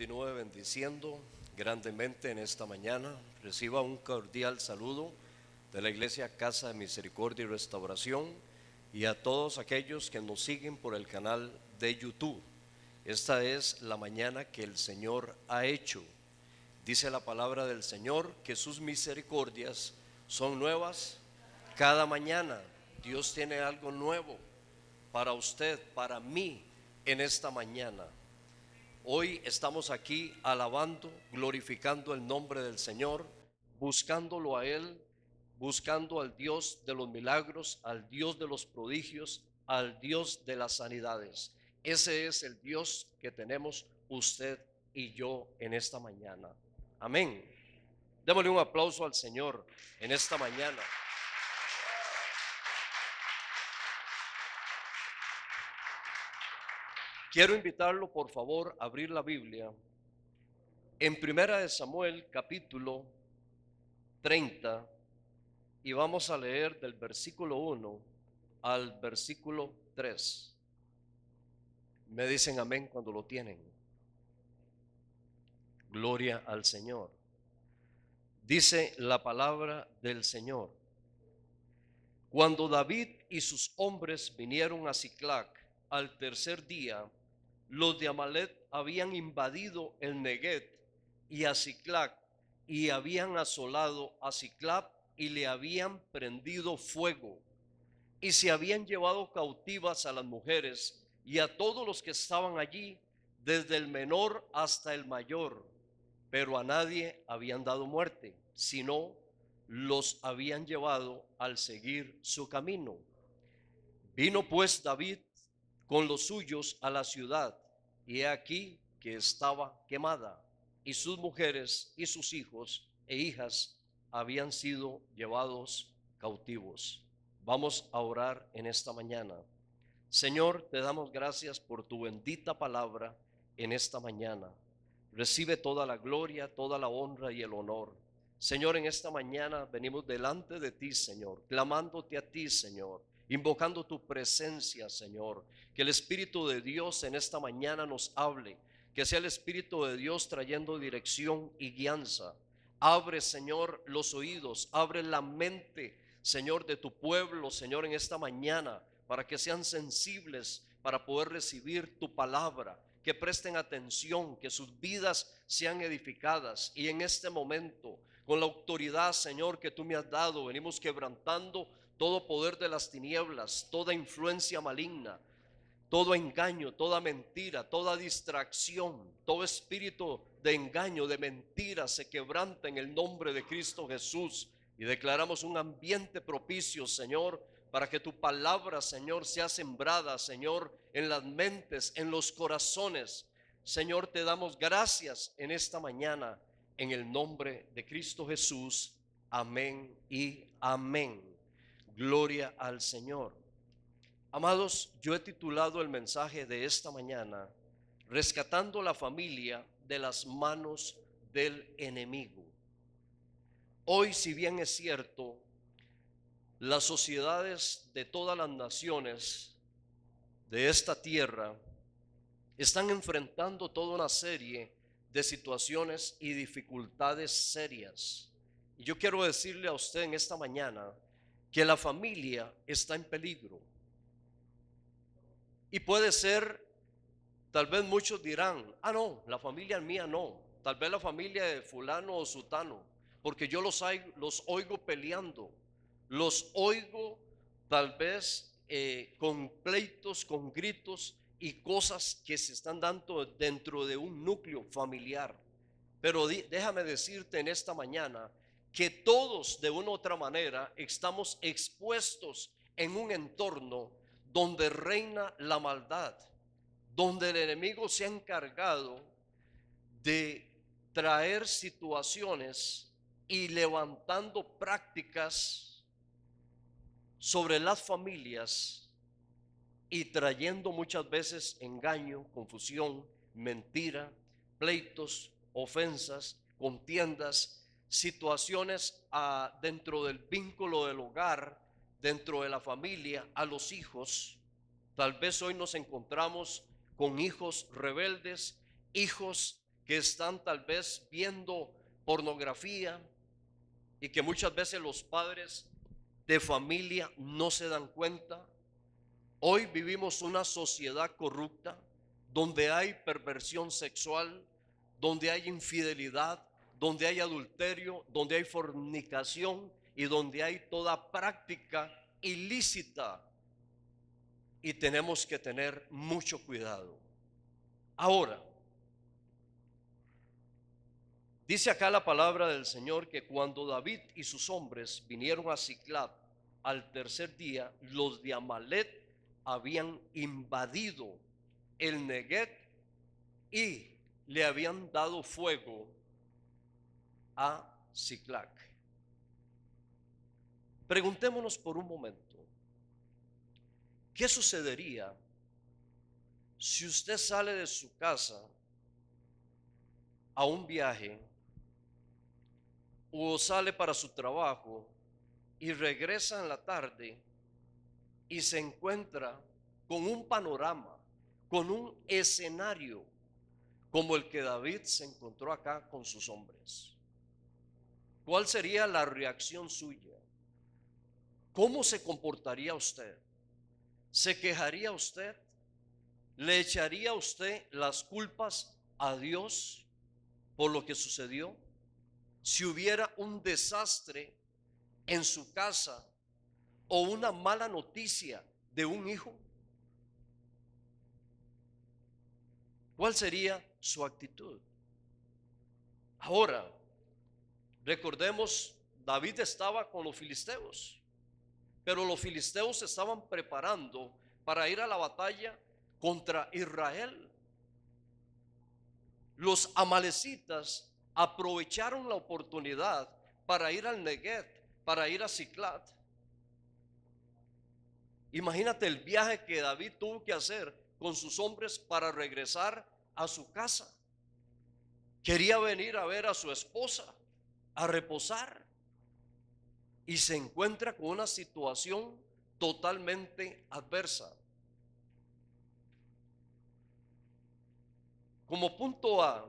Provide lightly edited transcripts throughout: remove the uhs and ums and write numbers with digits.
continúe bendiciendo grandemente en esta mañana. Reciba un cordial saludo de la Iglesia Casa de Misericordia y Restauración y a todos aquellos que nos siguen por el canal de YouTube. Esta es la mañana que el Señor ha hecho. Dice la palabra del Señor que sus misericordias son nuevas cada mañana. Dios tiene algo nuevo para usted, para mí, en esta mañana. Hoy estamos aquí alabando, glorificando el nombre del Señor, buscándolo a Él, buscando al Dios de los milagros, al Dios de los prodigios, al Dios de las sanidades. Ese es el Dios que tenemos usted y yo en esta mañana. Amén. Démosle un aplauso al Señor en esta mañana. Quiero invitarlo, por favor, a abrir la Biblia en Primera de Samuel, capítulo 30, y vamos a leer del versículo 1 al versículo 3. Me dicen amén cuando lo tienen. Gloria al Señor. Dice la palabra del Señor: Cuando David y sus hombres vinieron a Siclag al tercer día, los de Amalec habían invadido el Neguev y a Siclag, y habían asolado a Siclag y le habían prendido fuego, y se habían llevado cautivas a las mujeres y a todos los que estaban allí, desde el menor hasta el mayor, pero a nadie habían dado muerte, sino los habían llevado al seguir su camino. Vino pues David con los suyos a la ciudad, y he aquí que estaba quemada, y sus mujeres y sus hijos e hijas habían sido llevados cautivos. Vamos a orar en esta mañana. Señor, te damos gracias por tu bendita palabra en esta mañana. Recibe toda la gloria, toda la honra y el honor. Señor, en esta mañana venimos delante de ti, Señor, clamándote a ti, Señor, invocando tu presencia, Señor. Que el Espíritu de Dios en esta mañana nos hable, que sea el Espíritu de Dios trayendo dirección y guianza. Abre, Señor, los oídos, abre la mente, Señor, de tu pueblo, Señor, en esta mañana, para que sean sensibles para poder recibir tu palabra, que presten atención, que sus vidas sean edificadas. Y en este momento, con la autoridad, Señor, que tú me has dado, venimos quebrantando todo poder de las tinieblas, toda influencia maligna, todo engaño, toda mentira, toda distracción, todo espíritu de engaño, de mentira se quebranta en el nombre de Cristo Jesús. Y declaramos un ambiente propicio, Señor, para que tu palabra, Señor, sea sembrada, Señor, en las mentes, en los corazones. Señor, te damos gracias en esta mañana, en el nombre de Cristo Jesús. Amén y amén. Gloria al Señor. Amados, yo he titulado el mensaje de esta mañana: rescatando la familia de las manos del enemigo. Hoy, si bien es cierto, las sociedades de todas las naciones de esta tierra están enfrentando toda una serie de situaciones y dificultades serias. Y yo quiero decirle a usted en esta mañana que la familia está en peligro. Y puede ser, tal vez muchos dirán, no, la familia mía no, tal vez la familia de fulano o sutano, porque yo los oigo peleando, los oigo tal vez con pleitos, con gritos y cosas que se están dando dentro de un núcleo familiar. Pero déjame decirte en esta mañana que todos de una u otra manera estamos expuestos en un entorno donde reina la maldad, donde el enemigo se ha encargado de traer situaciones y levantando prácticas sobre las familias y trayendo muchas veces engaño, confusión, mentira, pleitos, ofensas, contiendas, situaciones dentro del vínculo del hogar, dentro de la familia, a los hijos. Tal vez hoy nos encontramos con hijos rebeldes, hijos que están tal vez viendo pornografía y que muchas veces los padres de familia no se dan cuenta. Hoy vivimos una sociedad corrupta donde hay perversión sexual, donde hay infidelidad, donde hay adulterio, donde hay fornicación y donde hay toda práctica ilícita. Y tenemos que tener mucho cuidado. Ahora, dice acá la palabra del Señor que cuando David y sus hombres vinieron a Siclag al tercer día, los de Amalec habían invadido el Neguev y le habían dado fuego a Siclag. Preguntémonos por un momento, ¿qué sucedería si usted sale de su casa a un viaje o sale para su trabajo y regresa en la tarde y se encuentra con un panorama, con un escenario como el que David se encontró acá con sus hombres? ¿Cuál sería la reacción suya? ¿Cómo se comportaría usted? ¿Se quejaría usted? ¿Le echaría usted las culpas a Dios por lo que sucedió? Si hubiera un desastre en su casa o una mala noticia de un hijo, ¿cuál sería su actitud? Ahora, recordemos, David estaba con los filisteos, pero los filisteos se estaban preparando para ir a la batalla contra Israel. Los amalecitas aprovecharon la oportunidad para ir al Neguev, para ir a Siclag. Imagínate el viaje que David tuvo que hacer con sus hombres para regresar a su casa. Quería venir a ver a su esposa, a reposar, y se encuentra con una situación totalmente adversa. Como punto A,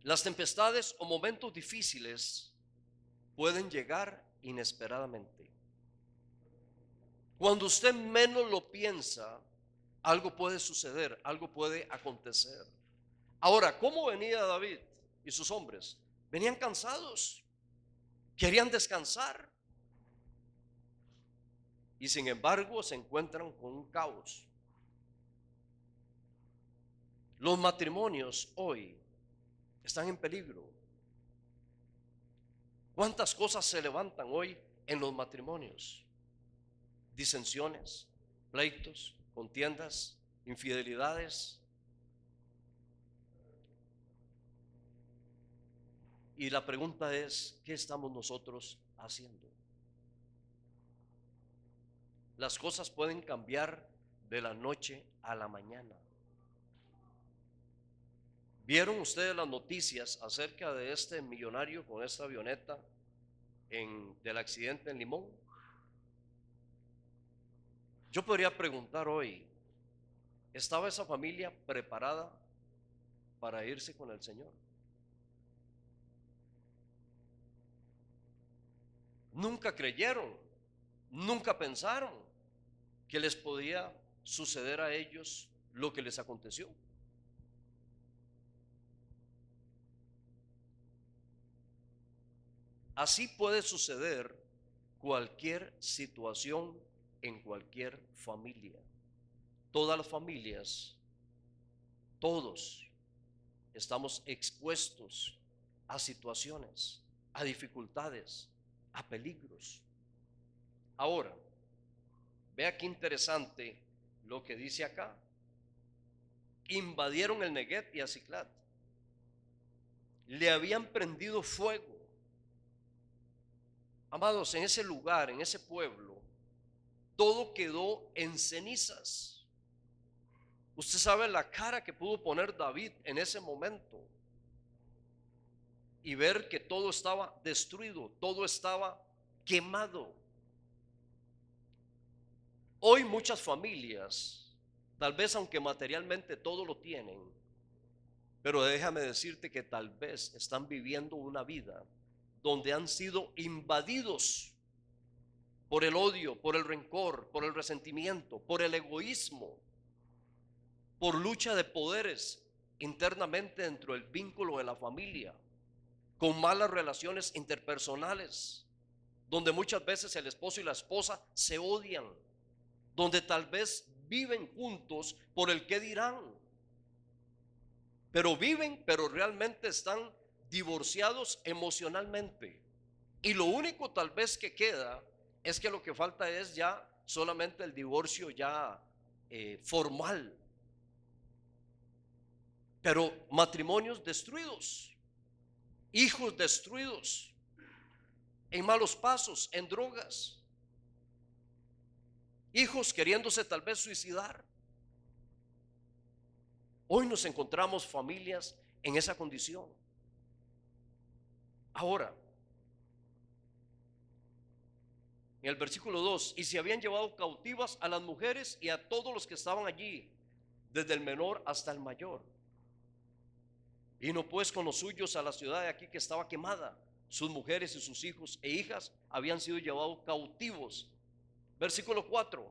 las tempestades o momentos difíciles pueden llegar inesperadamente. Cuando usted menos lo piensa, algo puede suceder, algo puede acontecer. Ahora, ¿cómo venía David y sus hombres? Venían cansados, querían descansar y sin embargo se encuentran con un caos. Los matrimonios hoy están en peligro. ¿Cuántas cosas se levantan hoy en los matrimonios? Disensiones, pleitos, contiendas, infidelidades. Y la pregunta es, ¿qué estamos nosotros haciendo? Las cosas pueden cambiar de la noche a la mañana. ¿Vieron ustedes las noticias acerca de este millonario con esta avioneta del accidente en Limón? Yo podría preguntar hoy, ¿estaba esa familia preparada para irse con el Señor? Nunca creyeron, nunca pensaron que les podía suceder a ellos lo que les aconteció. Así puede suceder cualquier situación en cualquier familia. Todas las familias, todos estamos expuestos a situaciones, a dificultades, a peligros. Ahora, vea qué interesante lo que dice acá. Invadieron el Neguev y a Siclag. Le habían prendido fuego. Amados, en ese lugar, en ese pueblo, todo quedó en cenizas. Usted sabe la cara que pudo poner David en ese momento y ver que todo estaba destruido, todo estaba quemado. Hoy muchas familias, tal vez aunque materialmente todo lo tienen, Pero déjame decirte que tal vez están viviendo una vida donde han sido invadidos por el odio, por el rencor, por el resentimiento, por el egoísmo, por lucha de poderes internamente dentro del vínculo de la familia, con malas relaciones interpersonales, donde muchas veces el esposo y la esposa se odian, donde tal vez viven juntos por el qué dirán, pero viven, pero realmente están divorciados emocionalmente. Y lo único tal vez que queda es que lo que falta es ya solamente el divorcio ya formal, pero matrimonios destruidos, hijos destruidos, en malos pasos, en drogas, hijos queriéndose tal vez suicidar. Hoy nos encontramos familias en esa condición. Ahora, en el versículo 2, y se habían llevado cautivas a las mujeres y a todos los que estaban allí, desde el menor hasta el mayor. Y no pues con los suyos a la ciudad de aquí que estaba quemada. Sus mujeres y sus hijos e hijas habían sido llevados cautivos. Versículo 4.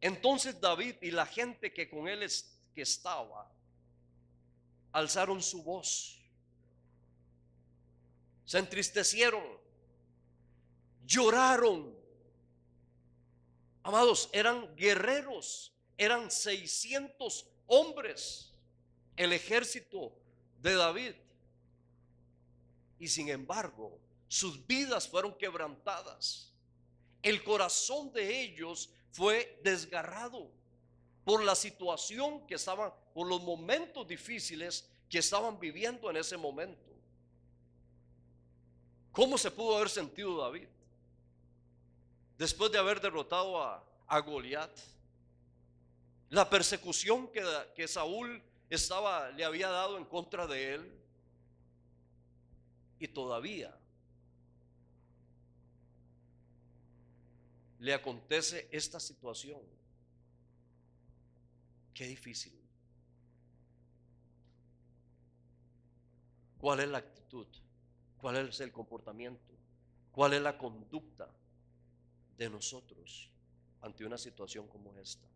Entonces David y la gente que con él que estaba alzaron su voz, se entristecieron, lloraron. Amados, eran guerreros, eran 600 hombres el ejército de David, y sin embargo sus vidas fueron quebrantadas. El corazón de ellos fue desgarrado por la situación que estaban, por los momentos difíciles que estaban viviendo en ese momento. ¿Cómo se pudo haber sentido David después de haber derrotado a Goliat? La persecución que Saúl le había dado en contra de él, y todavía le acontece esta situación. Qué difícil. ¿Cuál es la actitud? ¿Cuál es el comportamiento? ¿Cuál es la conducta de nosotros ante una situación como esta?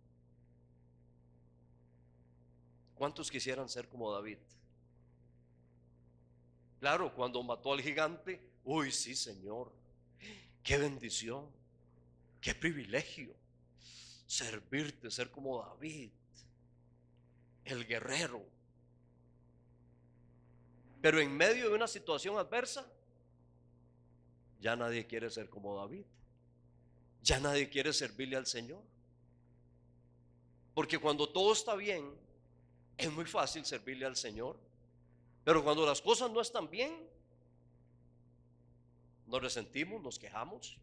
¿Cuántos quisieran ser como David? Claro, cuando mató al gigante, uy, sí, Señor, qué bendición, qué privilegio servirte, ser como David, el guerrero. Pero en medio de una situación adversa, ya nadie quiere ser como David. Ya nadie quiere servirle al Señor. Porque cuando todo está bien, es muy fácil servirle al Señor. Pero cuando las cosas no están bien, nos resentimos, nos quejamos.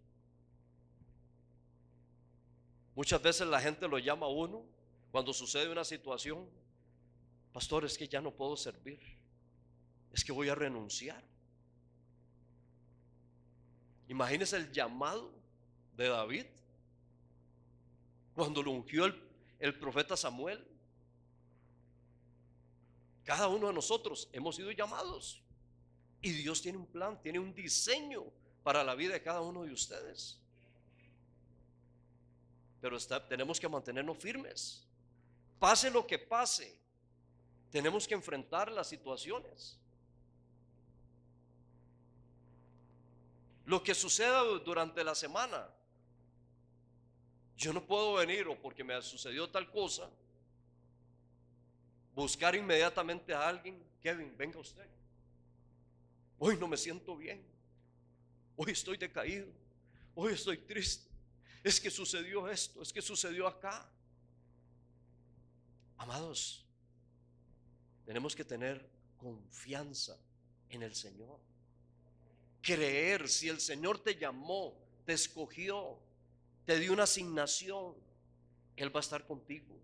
Muchas veces la gente lo llama a uno cuando sucede una situación: pastor, es que ya no puedo servir, es que voy a renunciar. Imagínese el llamado de David cuando lo ungió el profeta Samuel. Cada uno de nosotros hemos sido llamados, y Dios tiene un plan, tiene un diseño para la vida de cada uno de ustedes. Pero tenemos que mantenernos firmes. Pase lo que pase, tenemos que enfrentar las situaciones. Lo que suceda durante la semana, yo no puedo venir, o porque me sucedió tal cosa, buscar inmediatamente a alguien: Kevin, venga usted, hoy no me siento bien, hoy estoy decaído, hoy estoy triste, es que sucedió esto, es que sucedió acá. Amados, tenemos que tener confianza en el Señor, creer. Si el Señor te llamó, te escogió, te dio una asignación, Él va a estar contigo.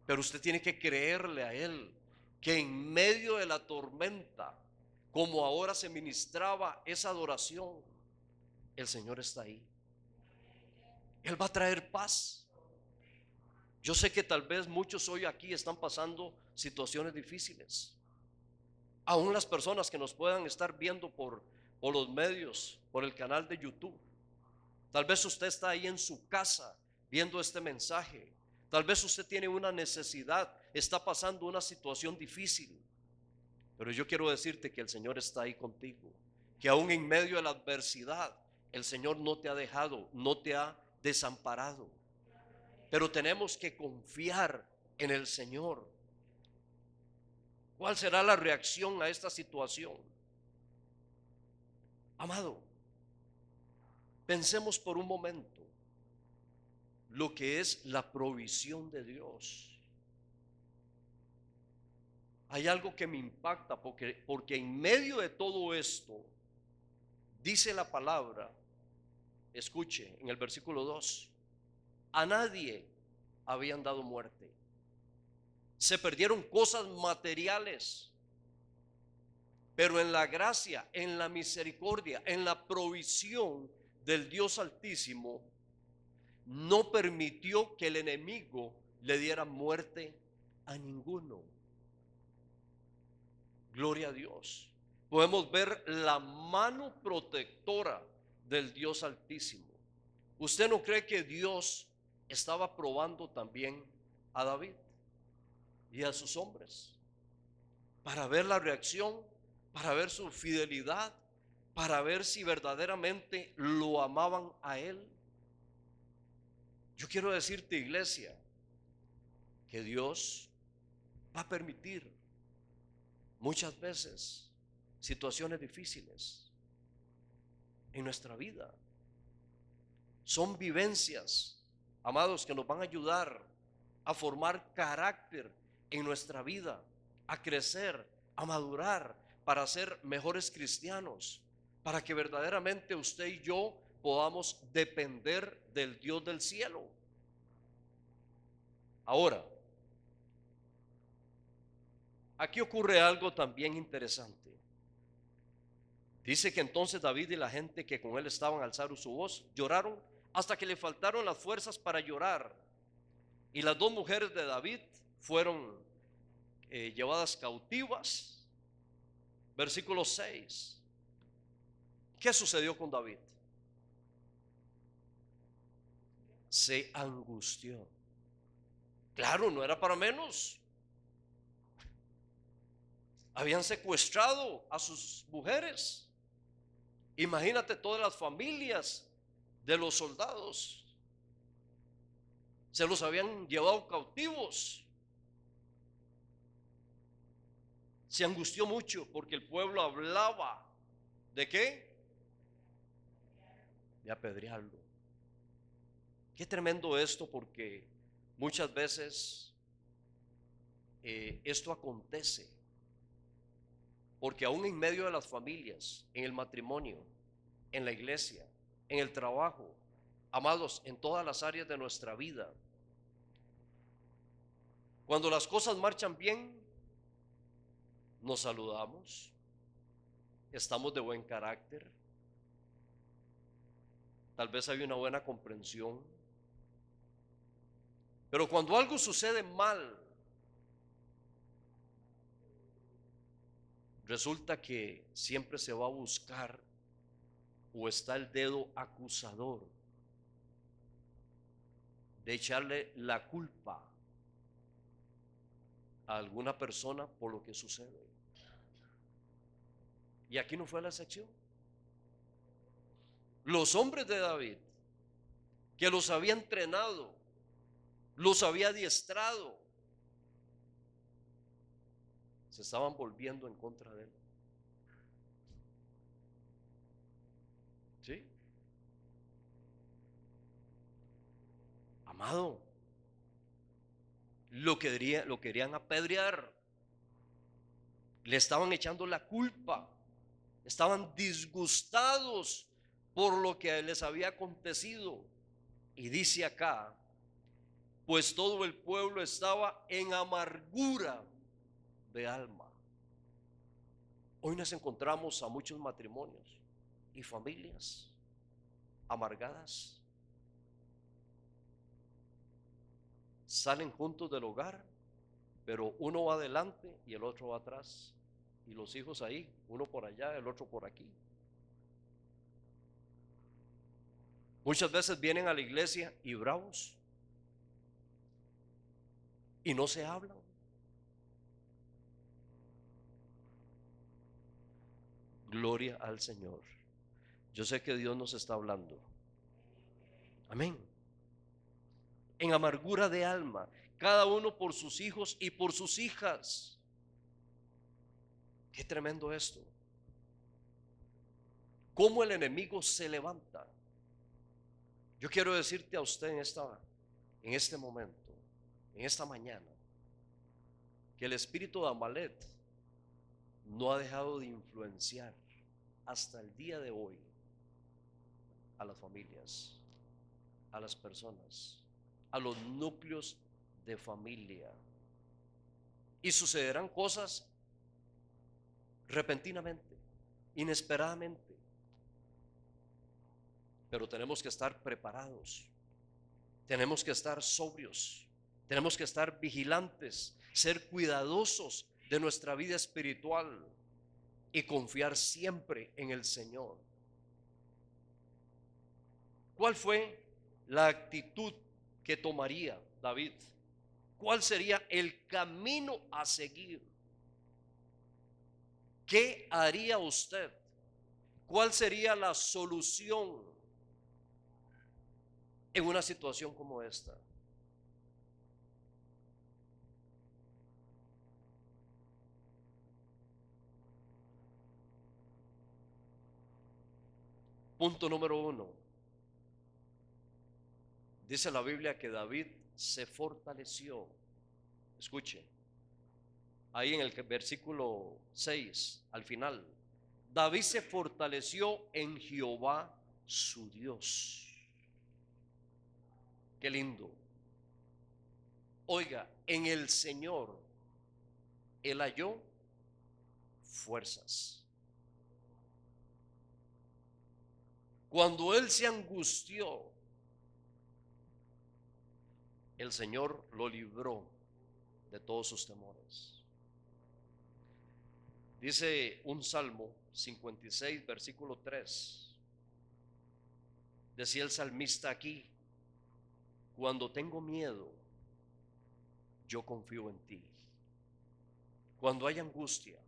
Pero usted tiene que creerle a Él, que en medio de la tormenta, como ahora se ministraba esa adoración, el Señor está ahí. Él va a traer paz. Yo sé que tal vez muchos hoy aquí están pasando situaciones difíciles. Aún las personas que nos puedan estar viendo por los medios, por el canal de YouTube. Tal vez usted está ahí en su casa viendo este mensaje. Tal vez usted tiene una necesidad, está pasando una situación difícil. Pero yo quiero decirte que el Señor está ahí contigo. Que aún en medio de la adversidad, el Señor no te ha dejado, no te ha desamparado. Pero tenemos que confiar en el Señor. ¿Cuál será la reacción a esta situación? Amado, pensemos por un momento lo que es la provisión de Dios. Hay algo que me impacta porque en medio de todo esto, dice la palabra, escuche en el versículo 2, a nadie habían dado muerte. Se perdieron cosas materiales, pero en la gracia, en la misericordia, en la provisión del Dios Altísimo, no permitió que el enemigo le diera muerte a ninguno. Gloria a Dios. Podemos ver la mano protectora del Dios Altísimo. ¿Usted no cree que Dios estaba probando también a David y a sus hombres para ver la reacción, para ver su fidelidad, para ver si verdaderamente lo amaban a él? Yo quiero decirte, iglesia, que Dios va a permitir muchas veces situaciones difíciles en nuestra vida. Son vivencias, amados, que nos van a ayudar a formar carácter en nuestra vida, a crecer, a madurar, para ser mejores cristianos, para que verdaderamente usted y yo podamos depender del Dios del cielo. Ahora, aquí ocurre algo también interesante. Dice que entonces David y la gente que con él estaban alzaron su voz, lloraron hasta que le faltaron las fuerzas para llorar. Y las dos mujeres de David fueron llevadas cautivas. Versículo 6. ¿Qué sucedió con David? Se angustió. Claro, no era para menos. Habían secuestrado a sus mujeres. Imagínate todas las familias de los soldados. Se los habían llevado cautivos. Se angustió mucho porque el pueblo hablaba ¿de qué? De apedrearlo. Qué tremendo esto, porque muchas veces esto acontece, porque aún en medio de las familias, en el matrimonio, en la iglesia, en el trabajo, amados, en todas las áreas de nuestra vida, cuando las cosas marchan bien, nos saludamos, estamos de buen carácter, tal vez hay una buena comprensión, pero cuando algo sucede mal, resulta que siempre se va a buscar o está el dedo acusador de echarle la culpa a alguna persona por lo que sucede. Y aquí no fue la excepción. Los hombres de David, que los había entrenado, los había adiestrado, se estaban volviendo en contra de él. ¿Sí? Amado, lo querían apedrear, le estaban echando la culpa, estaban disgustados por lo que les había acontecido. Y dice acá, pues todo el pueblo estaba en amargura de alma. Hoy nos encontramos a muchos matrimonios y familias amargadas. salen juntos del hogar, pero uno va adelante y el otro va atrás. Y los hijos ahí, uno por allá, el otro por aquí. Muchas veces vienen a la iglesia y bravos y no se hablan. Gloria al Señor. Yo sé que Dios nos está hablando. Amén. En amargura de alma, cada uno por sus hijos y por sus hijas. Qué tremendo esto. Cómo el enemigo se levanta. Yo quiero decirte a usted en este momento, en esta mañana, que el espíritu de Amalet no ha dejado de influenciar hasta el día de hoy a las familias, a las personas, a los núcleos de familia. Y sucederán cosas repentinamente, inesperadamente. Pero tenemos que estar preparados, tenemos que estar sobrios, tenemos que estar vigilantes, ser cuidadosos de nuestra vida espiritual y confiar siempre en el Señor. ¿Cuál fue la actitud que tomaría David? ¿Cuál sería el camino a seguir? ¿Qué haría usted? ¿Cuál sería la solución en una situación como esta? Punto número 1. Dice la Biblia que David se fortaleció. Escuche, ahí en el versículo 6, al final. David se fortaleció en Jehová su Dios. Qué lindo. Oiga, en el Señor él halló fuerzas. Cuando él se angustió, el Señor lo libró de todos sus temores. Dice un Salmo 56, versículo 3. Decía el salmista aquí: cuando tengo miedo, yo confío en ti. Cuando hay angustia,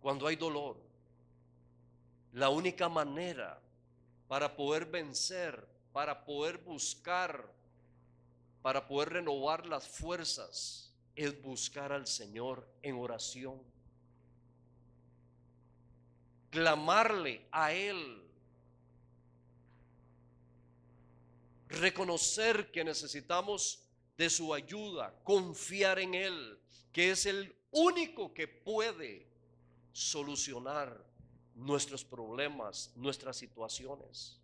cuando hay dolor, la única manera para poder vencer, para poder buscar, para poder renovar las fuerzas, es buscar al Señor en oración, clamarle a Él, reconocer que necesitamos de su ayuda, confiar en Él, que es el único que puede solucionar nuestros problemas, nuestras situaciones,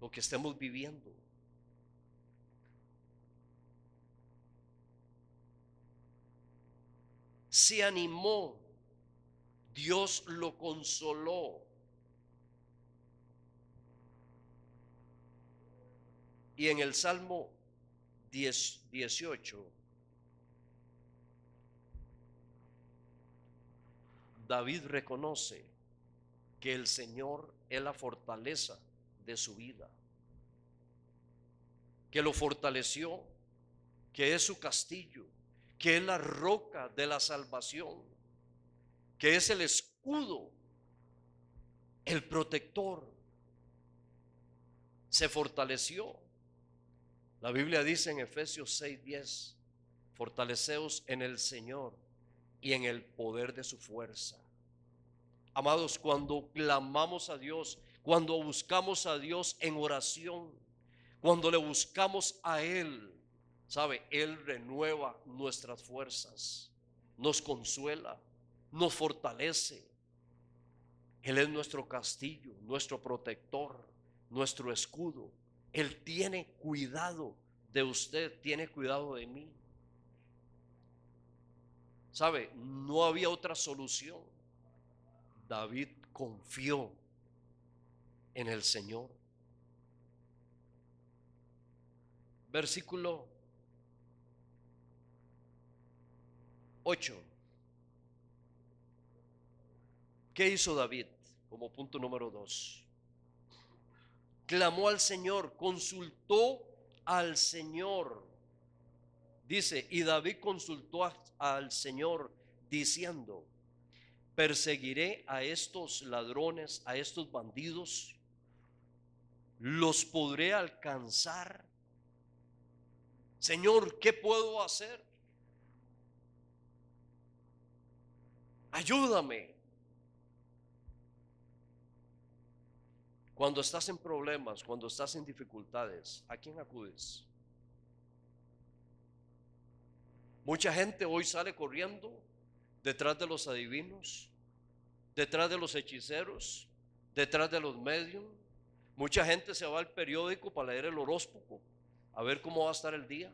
lo que estemos viviendo. Se animó, Dios lo consoló. Y en el Salmo 18, David reconoce que el Señor es la fortaleza de su vida, que lo fortaleció, que es su castillo, que es la roca de la salvación, que es el escudo, el protector. Se fortaleció. La Biblia dice en Efesios 6:10: fortaleceos en el Señor y en el poder de su fuerza. Amados, cuando clamamos a Dios, cuando buscamos a Dios en oración, cuando le buscamos a Él, ¿sabe? Él renueva nuestras fuerzas, nos consuela, nos fortalece. Él es nuestro castillo, nuestro protector, nuestro escudo. Él tiene cuidado de usted, tiene cuidado de mí. ¿Sabe? No había otra solución. David confió en el Señor. Versículo 8. ¿Qué hizo David? Como punto número 2. Clamó al Señor, consultó al Señor. Dice, y David consultó al Señor diciendo, perseguiré a estos ladrones, a estos bandidos, los podré alcanzar. Señor, ¿qué puedo hacer? Ayúdame. Cuando estás en problemas, cuando estás en dificultades, ¿a quién acudes? Mucha gente hoy sale corriendo detrás de los adivinos, detrás de los hechiceros, detrás de los medios. Mucha gente se va al periódico para leer el horóscopo, a ver cómo va a estar el día,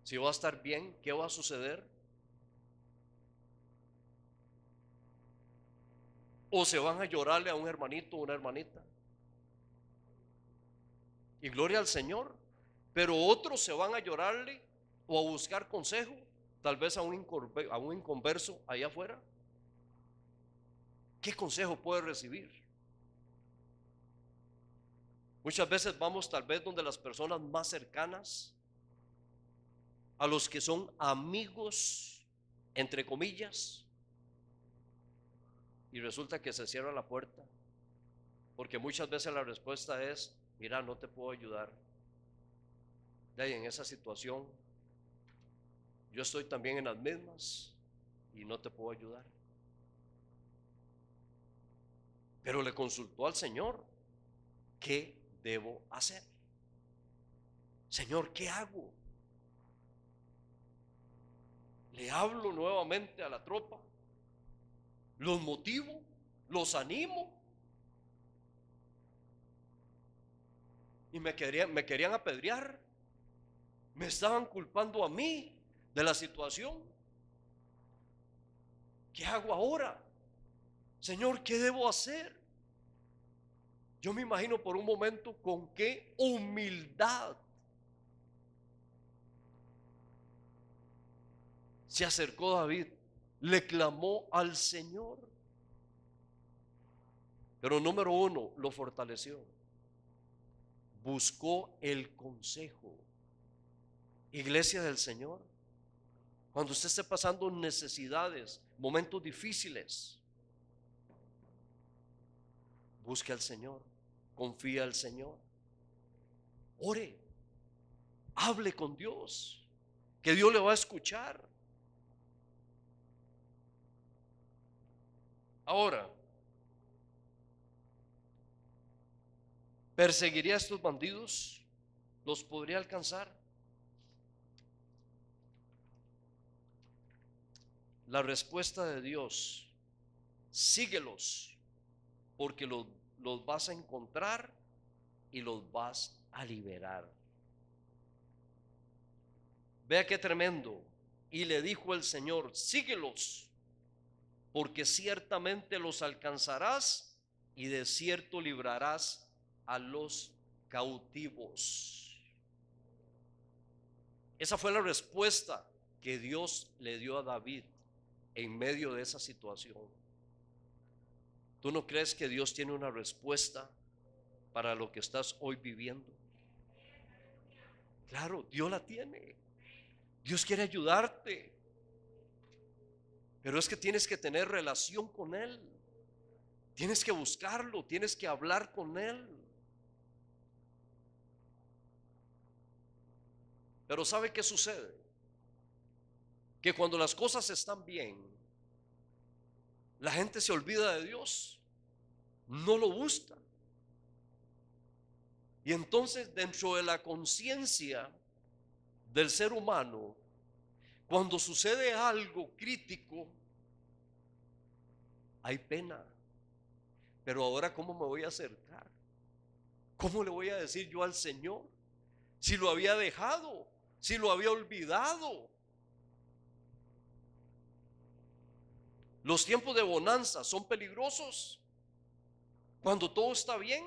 si va a estar bien, qué va a suceder. O se van a llorarle a un hermanito o una hermanita. Y gloria al Señor. Pero otros se van a llorarle o a buscar consejo, tal vez a un inconverso allá afuera. ¿Qué consejo puede recibir? Muchas veces vamos tal vez donde las personas más cercanas, a los que son amigos, entre comillas, y resulta que se cierra la puerta, porque muchas veces la respuesta es, mira, no te puedo ayudar. De ahí en esa situación, yo estoy también en las mismas y no te puedo ayudar. Pero le consultó al Señor, ¿qué debo hacer? Señor, ¿qué hago? Le hablo nuevamente a la tropa, los motivo, los animo, y me querían apedrear, me estaban culpando a mí de la situación. ¿Qué hago ahora? Señor, ¿qué debo hacer? Yo me imagino por un momento con qué humildad se acercó David, le clamó al Señor. Pero número 1, lo fortaleció. Buscó el consejo. Iglesia del Señor, cuando usted esté pasando necesidades, momentos difíciles, busque al Señor, confía al Señor, ore, hable con Dios, que Dios le va a escuchar. Ahora, ¿perseguiría a estos bandidos? ¿Los podría alcanzar? La respuesta de Dios, síguelos, porque los vas a encontrar y los vas a liberar. Vea qué tremendo. Y le dijo el Señor, síguelos, porque ciertamente los alcanzarás y de cierto librarás a los cautivos. Esa fue la respuesta que Dios le dio a David en medio de esa situación. ¿Tú no crees que Dios tiene una respuesta para lo que estás hoy viviendo? Claro, Dios la tiene. Dios quiere ayudarte, pero es que tienes que tener relación con Él. Tienes que buscarlo, tienes que hablar con Él. Pero ¿sabe qué sucede? Que cuando las cosas están bien, la gente se olvida de Dios, no lo busca. Y entonces dentro de la conciencia del ser humano, cuando sucede algo crítico, hay pena. Pero ahora, ¿cómo me voy a acercar? ¿Cómo le voy a decir yo al Señor? Si lo había dejado, si lo había olvidado. Los tiempos de bonanza son peligrosos cuando todo está bien,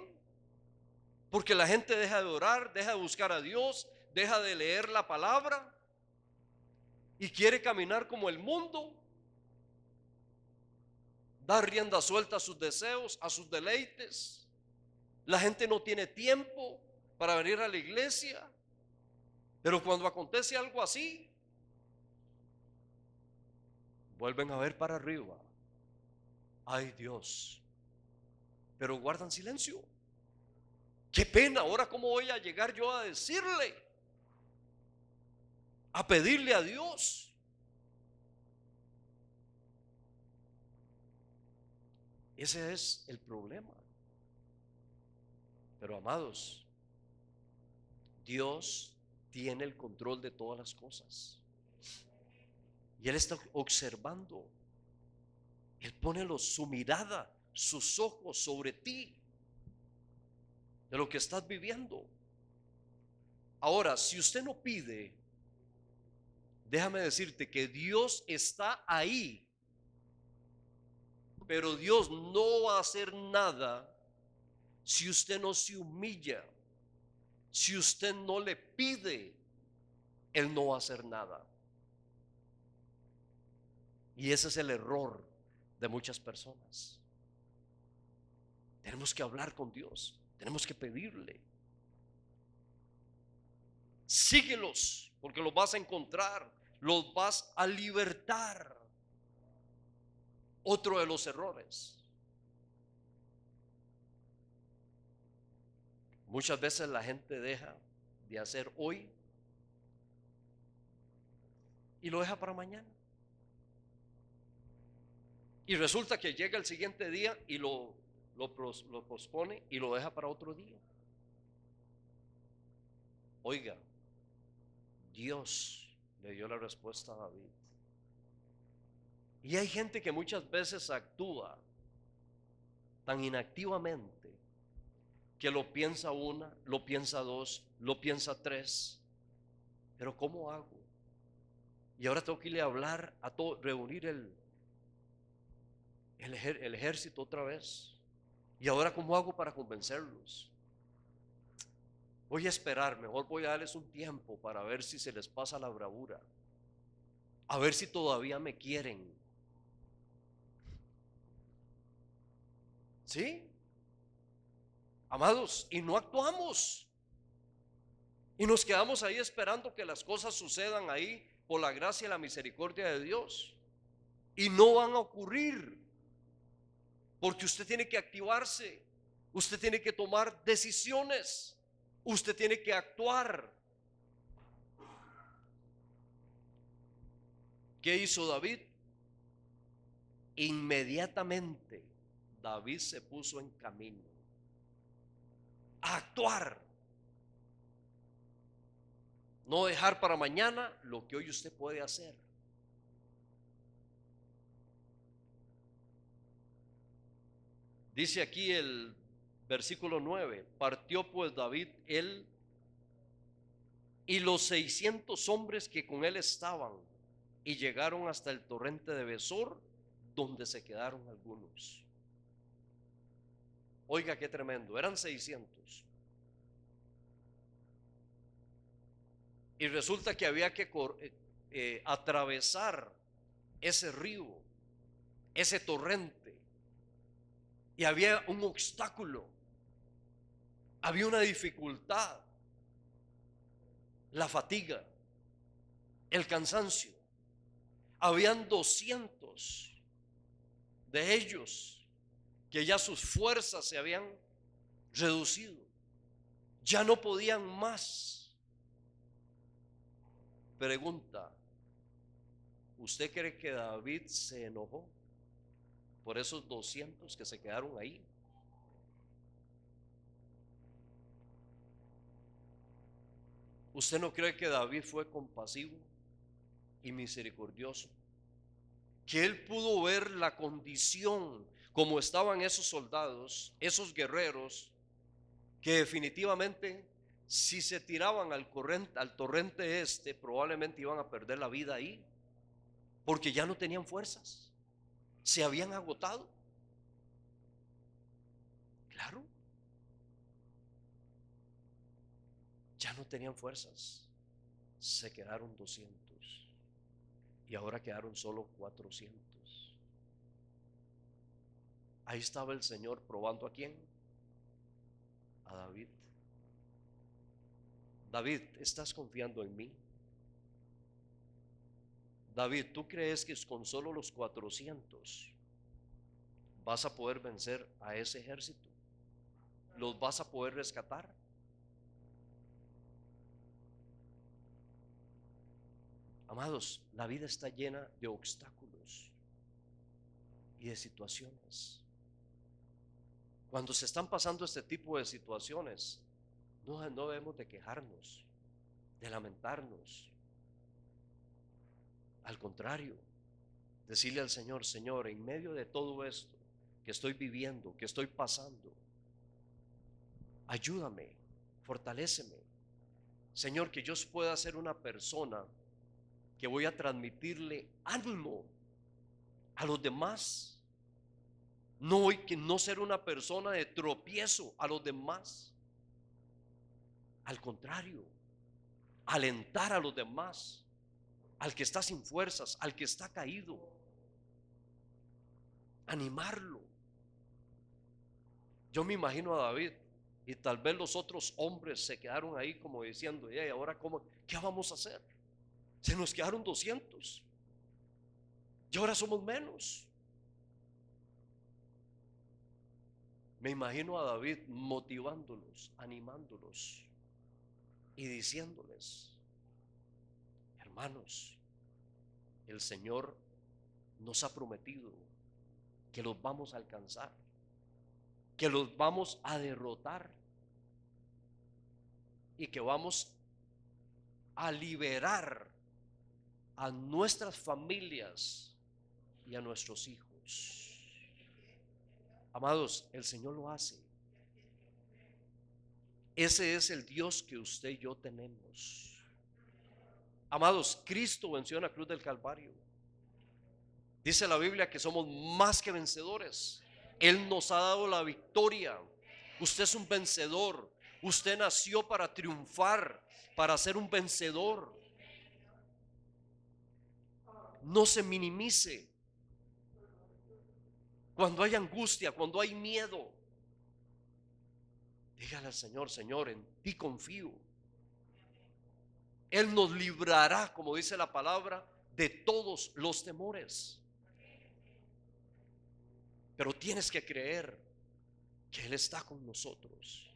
porque la gente deja de orar, deja de buscar a Dios, deja de leer la palabra y quiere caminar como el mundo, dar rienda suelta a sus deseos, a sus deleites. La gente no tiene tiempo para venir a la iglesia, pero cuando acontece algo así, vuelven a ver para arriba. Ay, Dios, pero guardan silencio. Qué pena, ahora cómo voy a llegar yo a decirle, a pedirle a Dios. Ese es el problema. Pero amados, Dios tiene el control de todas las cosas. Y Él está observando. Él pone su mirada, sus ojos sobre ti, de lo que estás viviendo. Ahora, si usted no pide, déjame decirte que Dios está ahí, pero Dios no va a hacer nada si usted no se humilla, si usted no le pide, Él no va a hacer nada. Y ese es el error de muchas personas. Tenemos que hablar con Dios, tenemos que pedirle. Síguelos, porque los vas a encontrar, los vas a libertar. Otro de los errores. Muchas veces la gente deja de hacer hoy y lo deja para mañana. Y resulta que llega el siguiente día y lo pospone y lo deja para otro día. Oiga, Dios le dio la respuesta a David. Y hay gente que muchas veces actúa tan inactivamente que lo piensa una, lo piensa dos, lo piensa tres. Pero ¿cómo hago? Y ahora tengo que irle a hablar a todo, reunir el ejército otra vez. ¿Y ahora cómo hago para convencerlos? Voy a esperar, mejor voy a darles un tiempo para ver si se les pasa la bravura, a ver si todavía me quieren. ¿Sí? Amados, y no actuamos. Y nos quedamos ahí esperando que las cosas sucedan ahí por la gracia y la misericordia de Dios. Y no van a ocurrir, porque usted tiene que activarse, usted tiene que tomar decisiones, usted tiene que actuar. ¿Qué hizo David? Inmediatamente David se puso en camino a actuar. No dejar para mañana lo que hoy usted puede hacer. Dice aquí el versículo 9: partió pues David, él y los 600 hombres que con él estaban, y llegaron hasta el torrente de Besor, donde se quedaron algunos. Oiga qué tremendo, eran 600. Y resulta que había que atravesar ese río, ese torrente. Y había un obstáculo, había una dificultad, la fatiga, el cansancio. Habían 200 de ellos que ya sus fuerzas se habían reducido, ya no podían más. Pregunta: ¿usted cree que David se enojó por esos 200 que se quedaron ahí? ¿Usted no cree que David fue compasivo y misericordioso? Que él pudo ver la condición como estaban esos soldados, esos guerreros, que definitivamente si se tiraban al torrente este, probablemente iban a perder la vida ahí, porque ya no tenían fuerzas, se habían agotado. Claro, ya no tenían fuerzas, se quedaron 200. y ahora quedaron solo 400. Ahí estaba el Señor probando ¿a quién? A David. David, ¿estás confiando en mí? David, ¿tú crees que con solo los 400 vas a poder vencer a ese ejército? ¿Los vas a poder rescatar? Amados, la vida está llena de obstáculos y de situaciones. Cuando se están pasando este tipo de situaciones, no debemos de quejarnos, de lamentarnos. Al contrario, decirle al Señor, Señor, en medio de todo esto que estoy viviendo, que estoy pasando, ayúdame, fortaléceme. Señor, que yo pueda ser una persona que voy a transmitirle ánimo a los demás. No ser una persona de tropiezo a los demás. Al contrario, alentar a los demás, al que está sin fuerzas, al que está caído, animarlo. Yo me imagino a David y tal vez los otros hombres se quedaron ahí como diciendo, ¿y ahora qué vamos a hacer? Se nos quedaron 200 y ahora somos menos. Me imagino a David motivándolos, animándolos y diciéndoles, hermanos, el Señor nos ha prometido que los vamos a alcanzar, que los vamos a derrotar y que vamos a liberar a nuestras familias y a nuestros hijos. Amados, el Señor lo hace. Ese es el Dios que usted y yo tenemos. Amados, Cristo venció en la cruz del Calvario. Dice la Biblia que somos más que vencedores. Él nos ha dado la victoria. Usted es un vencedor. Usted nació para triunfar, para ser un vencedor. No se minimice. Cuando hay angustia, cuando hay miedo, dígale al Señor, Señor, en ti confío. Él nos librará, como dice la palabra, de todos los temores. Pero tienes que creer que Él está con nosotros.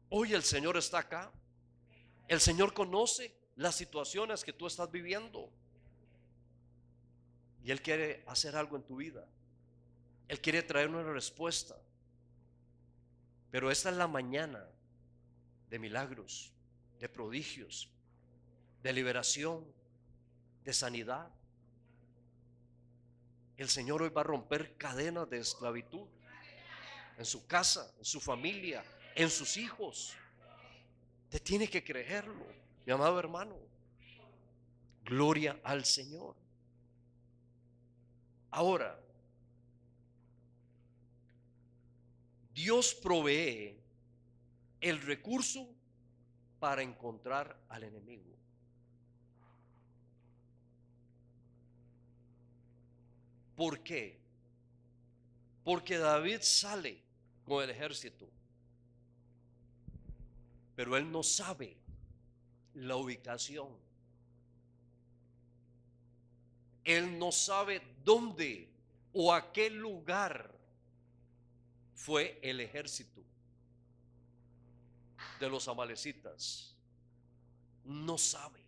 Hoy el Señor está acá. El Señor conoce las situaciones que tú estás viviendo. Y Él quiere hacer algo en tu vida. Él quiere traer una respuesta. Pero esta es la mañana de milagros, de prodigios, de liberación, de sanidad. El Señor hoy va a romper cadenas de esclavitud en su casa, en su familia, en sus hijos. Usted tiene que creerlo, mi amado hermano. Gloria al Señor. Ahora, Dios provee el recurso para encontrar al enemigo. ¿Por qué? Porque David sale con el ejército, pero él no sabe la ubicación. Él no sabe dónde o a qué lugar fue el ejército de los amalecitas. No sabe.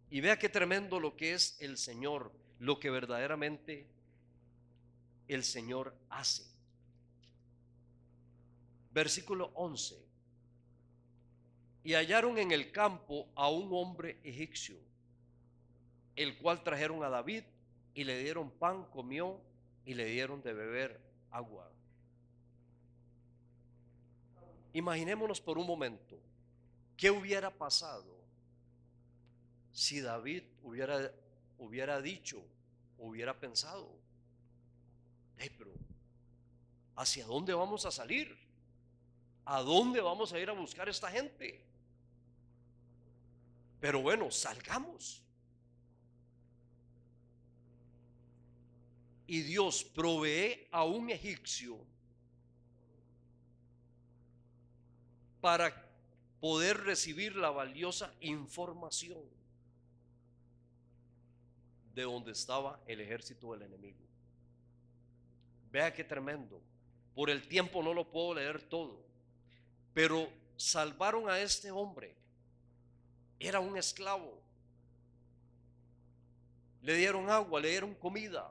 Y vea qué tremendo lo que es el Señor, lo que verdaderamente el Señor hace. Versículo 11. Y hallaron en el campo a un hombre egipcio, el cual trajeron a David y le dieron pan, comió y le dieron de beber agua. Imaginémonos por un momento, ¿qué hubiera pasado si David hubiera dicho, hubiera pensado, pero ¿hacia dónde vamos a salir? ¿A dónde vamos a ir a buscar esta gente? Pero bueno, salgamos. Y Dios provee a un egipcio para poder recibir la valiosa información de donde estaba el ejército del enemigo. Vea qué tremendo. Por el tiempo no lo puedo leer todo, pero salvaron a este hombre. Era un esclavo. Le dieron agua, le dieron comida.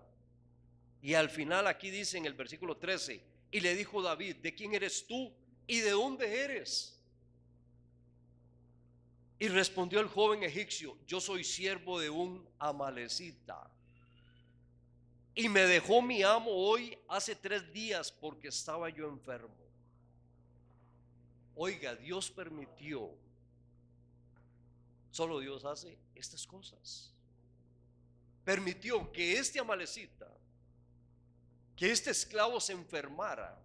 Y al final aquí dice en el versículo 13, y le dijo David: ¿de quién eres tú y de dónde eres? Y respondió el joven egipcio: yo soy siervo de un amalecita, y me dejó mi amo hoy hace 3 días porque estaba yo enfermo. Oiga, Dios permitió. Solo Dios hace estas cosas. Permitió que este amalecita, que este esclavo se enfermara,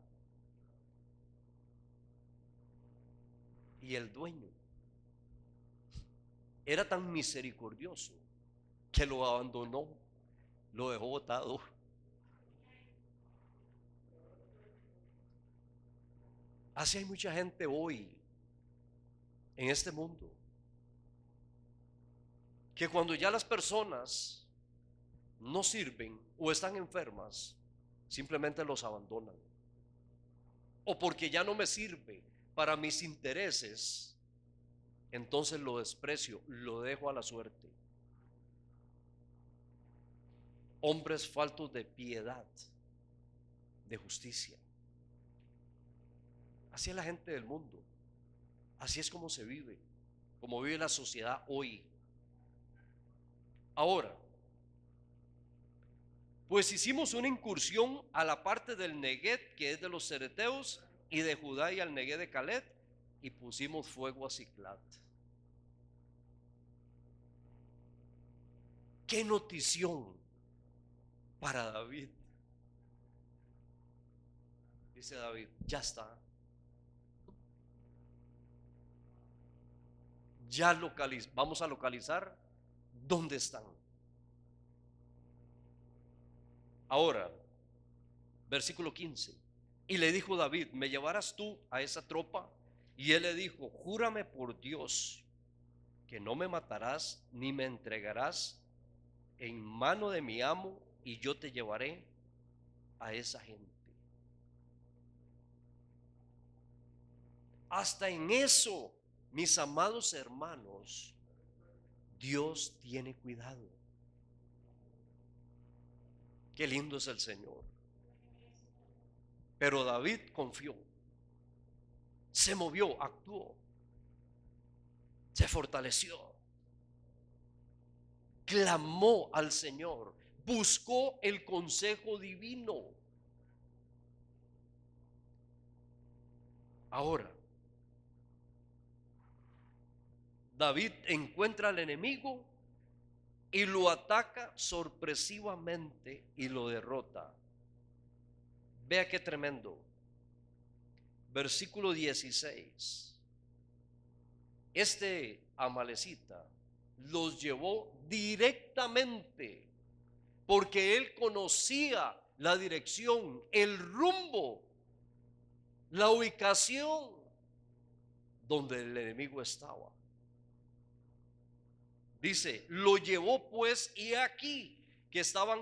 y el dueño era tan misericordioso que lo abandonó, lo dejó botado. Así hay mucha gente hoy en este mundo que cuando ya las personas no sirven o están enfermas, simplemente los abandonan. O porque ya no me sirve para mis intereses, entonces lo desprecio, lo dejo a la suerte. Hombres faltos de piedad, de justicia. Así es la gente del mundo. Así es como se vive, como vive la sociedad hoy. Ahora, pues hicimos una incursión a la parte del Neguet, que es de los cereteos, y de Judá, y al Neguet de Caleb, y pusimos fuego a Siclat. Qué notición para David. Dice David: ya está. Vamos a localizar dónde están. Ahora, versículo 15. Y le dijo David: ¿me llevarás tú a esa tropa? Y él le dijo: júrame por Dios que no me matarás ni me entregarás en mano de mi amo, y yo te llevaré a esa gente. Hasta en eso, mis amados hermanos, Dios tiene cuidado. Qué lindo es el Señor. Pero David confió, se movió, actuó, se fortaleció, clamó al Señor, buscó el consejo divino. Ahora, David encuentra al enemigo y lo ataca sorpresivamente y lo derrota. Vea qué tremendo. Versículo 16. Este amalecita los llevó directamente, porque él conocía la dirección, el rumbo, la ubicación donde el enemigo estaba. Dice: lo llevó pues, y aquí que estaban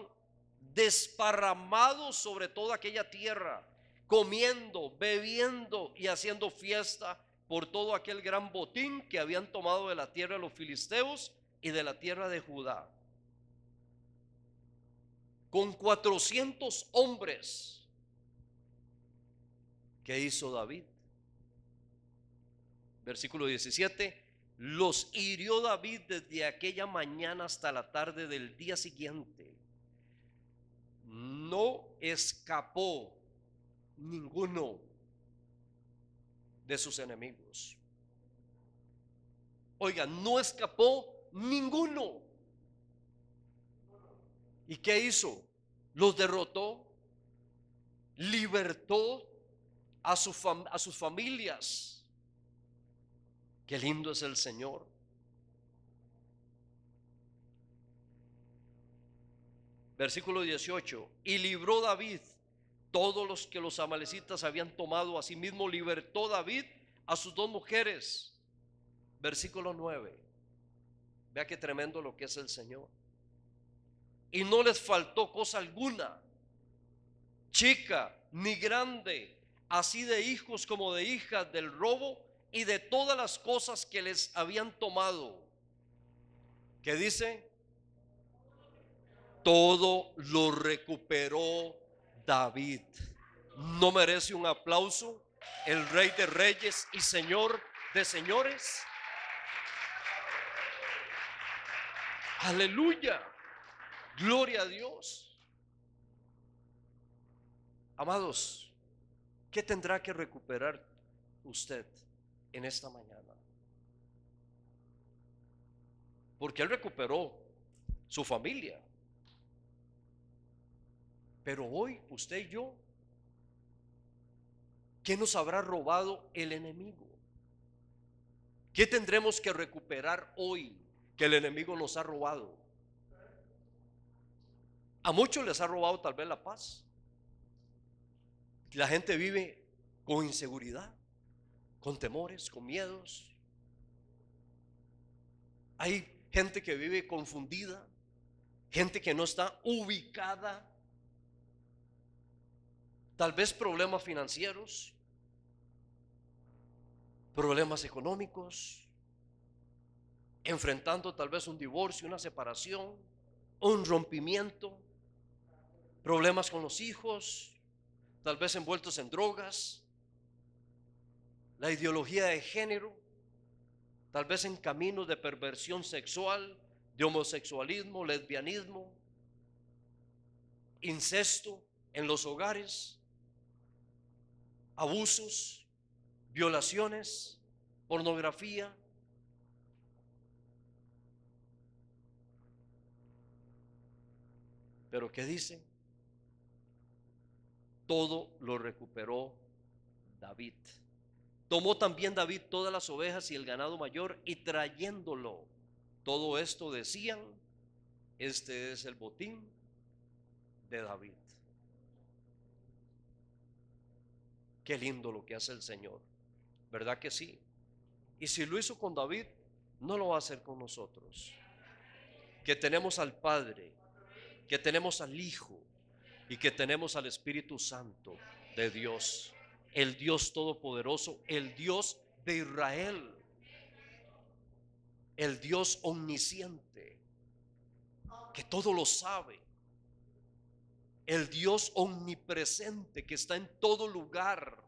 desparramados sobre toda aquella tierra, comiendo, bebiendo y haciendo fiesta por todo aquel gran botín que habían tomado de la tierra de los filisteos y de la tierra de Judá. Con 400 hombres, ¿qué hizo David? Versículo 17. Los hirió David desde aquella mañana hasta la tarde del día siguiente. No escapó ninguno de sus enemigos. Oiga, no escapó ninguno. ¿Y qué hizo? Los derrotó, libertó a sus familias. Qué lindo es el Señor. Versículo 18. Y libró David todos los que los amalecitas habían tomado. Asimismo libertó David a sus dos mujeres. Versículo 9. Vea qué tremendo lo que es el Señor. Y no les faltó cosa alguna, chica ni grande, así de hijos como de hijas, del robo y de todas las cosas que les habían tomado. ¿Qué dice? Todo lo recuperó David. ¿No merece un aplauso el Rey de Reyes y Señor de señores? Aleluya, gloria a Dios. Amados, ¿qué tendrá que recuperar usted en esta mañana? Porque él recuperó su familia, pero hoy usted y yo, ¿qué nos habrá robado el enemigo? ¿Qué tendremos que recuperar hoy que el enemigo nos ha robado? A muchos les ha robado tal vez la paz. La gente vive con inseguridad, con temores, con miedos. Hay gente que vive confundida, gente que no está ubicada. Tal vez problemas financieros, problemas económicos, enfrentando tal vez un divorcio, una separación, un rompimiento, problemas con los hijos, tal vez envueltos en drogas, la ideología de género, tal vez en caminos de perversión sexual, de homosexualismo, lesbianismo, incesto en los hogares, abusos, violaciones, pornografía. Pero ¿qué dice? Todo lo recuperó David. Tomó también David todas las ovejas y el ganado mayor, y trayéndolo, todo esto decían: este es el botín de David. Qué lindo lo que hace el Señor, ¿verdad que sí? Y si lo hizo con David, no lo va a hacer con nosotros, que tenemos al Padre, que tenemos al Hijo y que tenemos al Espíritu Santo de Dios, el Dios Todopoderoso, el Dios de Israel, el Dios omnisciente, que todo lo sabe, el Dios omnipresente que está en todo lugar,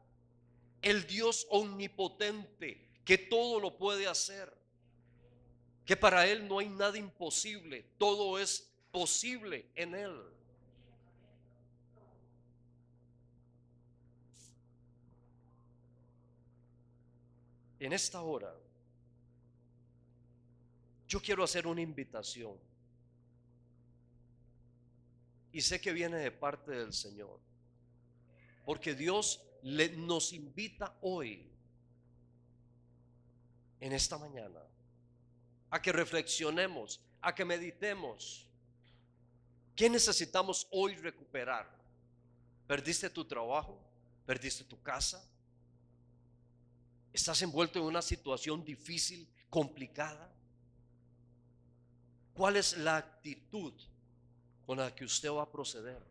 el Dios omnipotente que todo lo puede hacer, que para Él no hay nada imposible, todo es posible en Él. En esta hora, yo quiero hacer una invitación, y sé que viene de parte del Señor, porque Dios nos invita hoy, en esta mañana, a que reflexionemos, a que meditemos. ¿Qué necesitamos hoy recuperar? ¿Perdiste tu trabajo? ¿Perdiste tu casa? ¿Estás envuelto en una situación difícil, complicada? ¿Cuál es la actitud con la que usted va a proceder?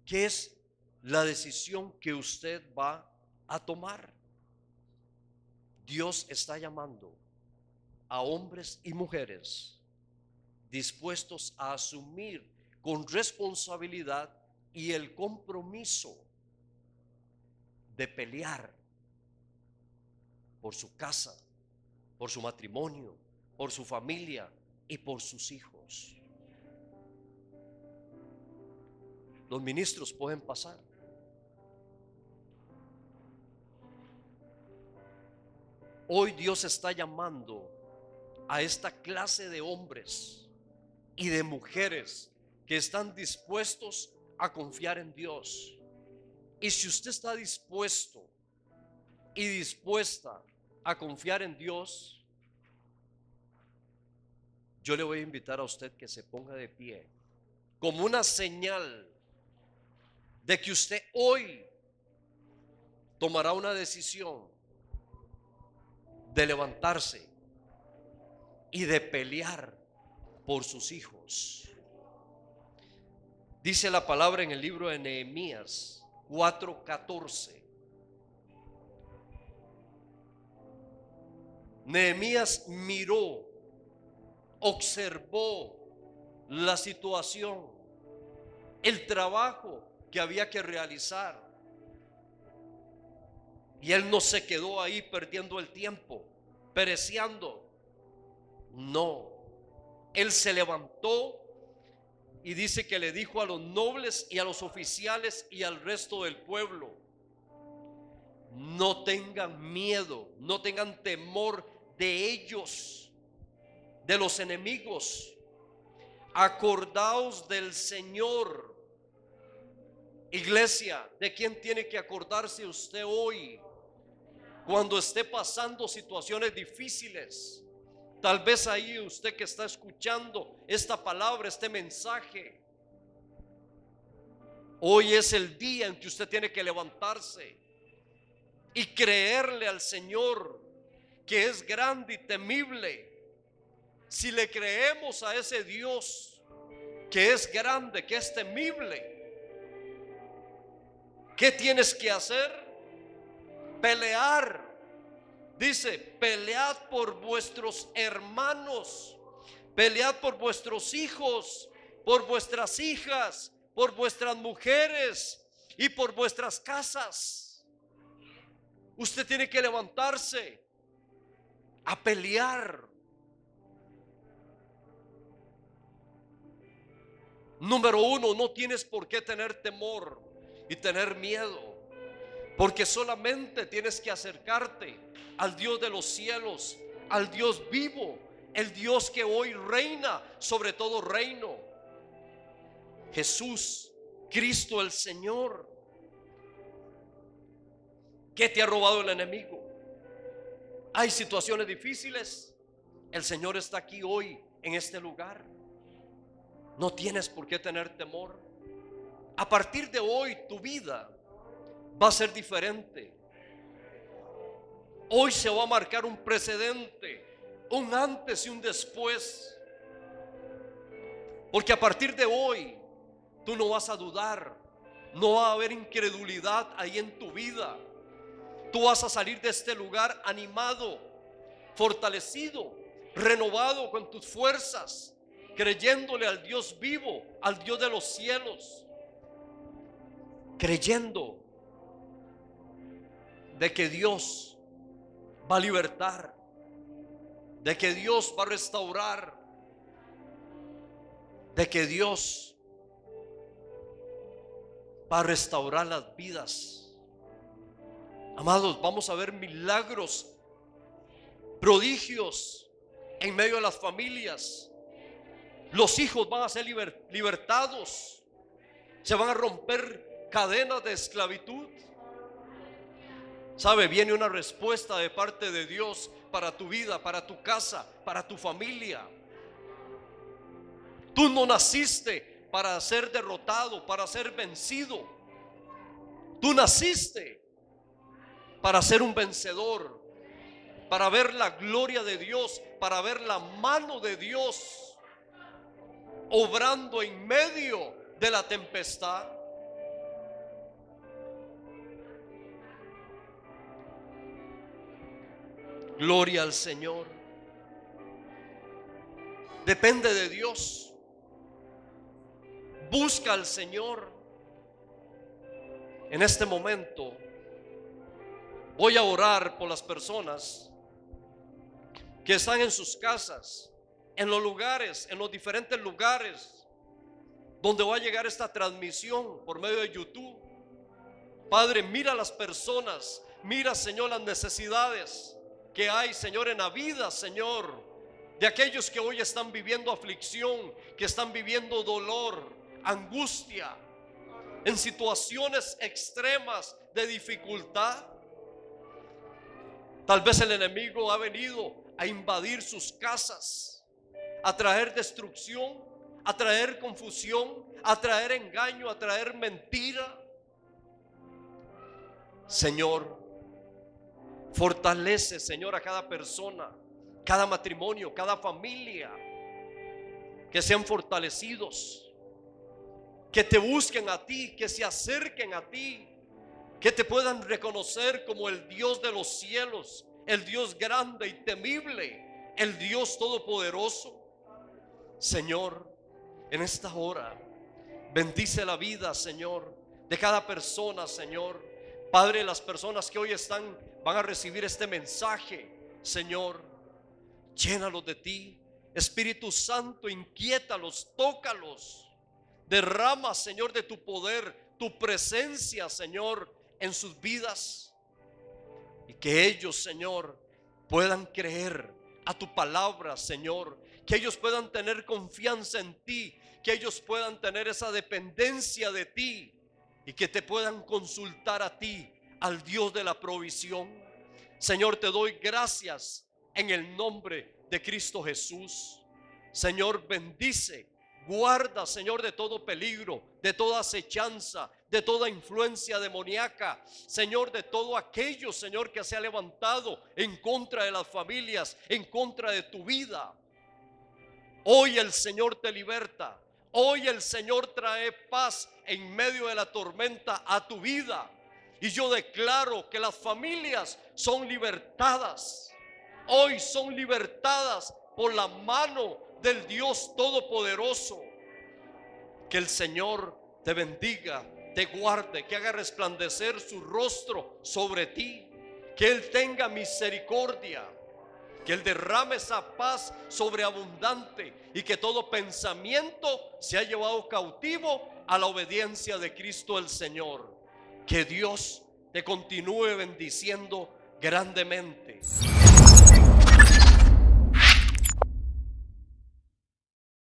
¿Qué es la decisión que usted va a tomar? Dios está llamando a hombres y mujeres dispuestos a asumir con responsabilidad y el compromiso de pelear por su casa, por su matrimonio, por su familia y por sus hijos. Los ministros pueden pasar. Hoy Dios está llamando a esta clase de hombres y de mujeres que están dispuestos a confiar en Dios. Y si usted está dispuesto y dispuesta a confiar en Dios, yo le voy a invitar a usted que se ponga de pie como una señal de que usted hoy tomará una decisión de levantarse y de pelear por sus hijos. Dice la palabra en el libro de Nehemías 4:14. Nehemías miró, observó la situación, el trabajo que había que realizar. Y él no se quedó ahí perdiendo el tiempo, pereciendo. No, él se levantó y dice que le dijo a los nobles y a los oficiales y al resto del pueblo: no tengan miedo, no tengan temor de ellos, de los enemigos. Acordaos del Señor. Iglesia, ¿de quién tiene que acordarse usted hoy cuando esté pasando situaciones difíciles? Tal vez ahí usted que está escuchando esta palabra, este mensaje, hoy es el día en que usted tiene que levantarse y creerle al Señor, que es grande y temible. Si le creemos a ese Dios que es grande, que es temible, ¿qué tienes que hacer? Pelear. Dice: pelead por vuestros hermanos, pelead por vuestros hijos, por vuestras hijas, por vuestras mujeres y por vuestras casas. Usted tiene que levantarse a pelear. Número uno, no tienes por qué tener temor y tener miedo, porque solamente tienes que acercarte al Dios de los cielos, al Dios vivo, el Dios que hoy reina sobre todo reino, Jesús, Cristo el Señor. ¿Qué te ha robado el enemigo? Hay situaciones difíciles. El Señor está aquí hoy en este lugar. No tienes por qué tener temor. A partir de hoy tu vida va a ser diferente. Hoy se va a marcar un precedente, un antes y un después. Porque a partir de hoy tú no vas a dudar, no va a haber incredulidad ahí en tu vida. Tú vas a salir de este lugar animado, fortalecido, renovado con tus fuerzas, creyéndole al Dios vivo, al Dios de los cielos, creyendo de que Dios va a libertar, de que Dios va a restaurar, de que Dios va a restaurar las vidas. Amados, vamos a ver milagros, prodigios en medio de las familias. Los hijos van a ser libertados. Se van a romper cadenas de esclavitud. ¿Sabe? Viene una respuesta de parte de Dios para tu vida, para tu casa, para tu familia. Tú no naciste para ser derrotado, para ser vencido. Tú naciste para ser un vencedor, para ver la gloria de Dios, para ver la mano de Dios obrando en medio de la tempestad. Gloria al Señor. Depende de Dios. Busca al Señor. En este momento voy a orar por las personas que están en sus casas, en los lugares, en los diferentes lugares donde va a llegar esta transmisión por medio de YouTube. Padre, mira las personas, mira, Señor, las necesidades que hay, Señor, en la vida, Señor, de aquellos que hoy están viviendo aflicción, que están viviendo dolor, angustia, en situaciones extremas de dificultad. Tal vez el enemigo ha venido a invadir sus casas, a traer destrucción, a traer confusión, a traer engaño, a traer mentira. Señor, fortalece, Señor, a cada persona, cada matrimonio, cada familia, que sean fortalecidos, que te busquen a ti, que se acerquen a ti, que te puedan reconocer como el Dios de los cielos, el Dios grande y temible, el Dios todopoderoso. Señor, en esta hora, bendice la vida, Señor, de cada persona, Señor. Padre, las personas que hoy van a recibir este mensaje, Señor, llénalos de ti. Espíritu Santo, inquiétalos, tócalos. Derrama, Señor, de tu poder, tu presencia, Señor, en sus vidas. Y que ellos, Señor, puedan creer a tu palabra, Señor. Que ellos puedan tener confianza en ti. Que ellos puedan tener esa dependencia de ti. Y que te puedan consultar a ti, al Dios de la provisión. Señor, te doy gracias en el nombre de Cristo Jesús. Señor, bendice, guarda, Señor, de todo peligro, de toda acechanza, de toda influencia demoníaca. Señor, de todo aquello, Señor, que se ha levantado en contra de las familias, en contra de tu vida. Hoy el Señor te liberta. Hoy el Señor trae paz en medio de la tormenta a tu vida. Y yo declaro que las familias son libertadas. Hoy son libertadas por la mano del Dios Todopoderoso. Que el Señor te bendiga, te guarde, que haga resplandecer su rostro sobre ti. Que Él tenga misericordia. Que Él derrame esa paz sobreabundante y que todo pensamiento sea llevado cautivo a la obediencia de Cristo el Señor. Que Dios te continúe bendiciendo grandemente.